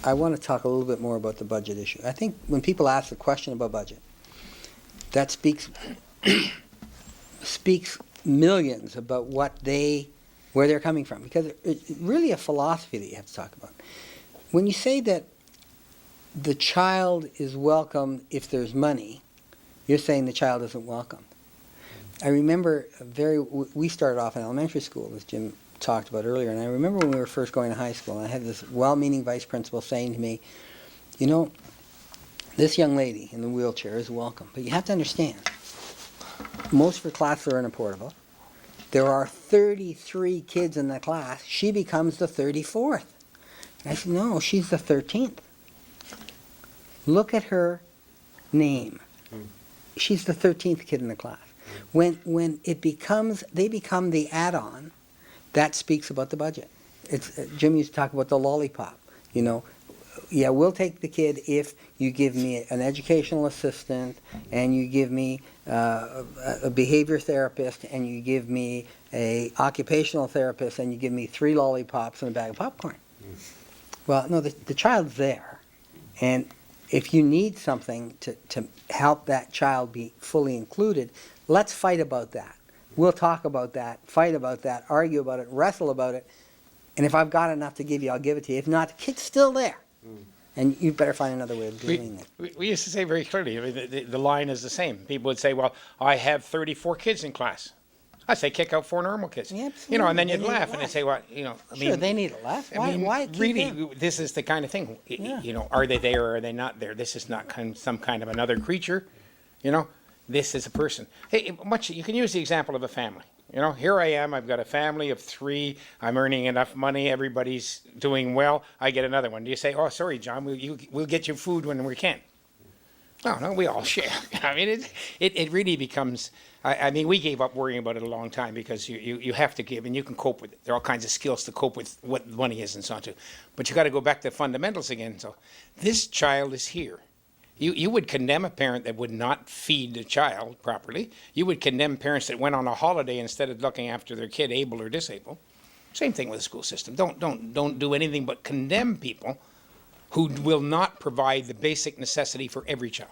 I want to talk a little bit more about the budget issue. I think when people ask the question about budget, that speaks millions about where they're coming from, because it's really a philosophy that you have to talk about. When you say that the child is welcome if there's money, you're saying the child isn't welcome. I remember we started off in elementary school, as Jim talked about earlier, and I remember when we were first going to high school, and I had this well-meaning vice principal saying to me, you know, this young lady in the wheelchair is welcome, but you have to understand, most of her class are in a portable. There are 33 kids in the class. She becomes the 34th. And I said, no, she's the 13th. Look at her name. She's the 13th kid in the class. When they become the add-on, that speaks about the budget. Jim used to talk about the lollipop. You know, yeah, we'll take the kid if you give me an educational assistant, and you give me a behavior therapist, and you give me a occupational therapist, and you give me 3 lollipops and a bag of popcorn. Well, no, the child's there, and if you need something to help that child be fully included, let's fight about that. We'll talk about that, fight about that, argue about it, wrestle about it, and if I've got enough to give you, I'll give it to you. If not, the kid's still there. And you better find another way of doing it. We used to say very clearly, I mean, the line is the same. People would say, well, I have 34 kids in class. I say, kick out 4 normal kids. Yeah, you know, and then you'd absolutely. laugh, and they'd say, well, you know, I mean, Sure, they need a laugh. Why keep really, them? this is the kind of thing, Yeah. you know, are they there or are they not there? This is not some kind of another creature, you know. This is a person. Hey, you can use the example of a family. You know, here I am, I've got a family of 3, I'm earning enough money, everybody's doing well, I get another one. Do you say, oh, sorry, John, we'll get you food when we can? No, we all share. I mean, it really becomes, I mean, we gave up worrying about it a long time, because you have to give, and you can cope with it. There are all kinds of skills to cope with what money is and so on too. But you got to go back to fundamentals again. So this child is here. You would condemn a parent that would not feed the child properly. You would condemn parents that went on a holiday instead of looking after their kid, able or disabled. Same thing with the school system. Don't do anything but condemn people who will not provide the basic necessity for every child.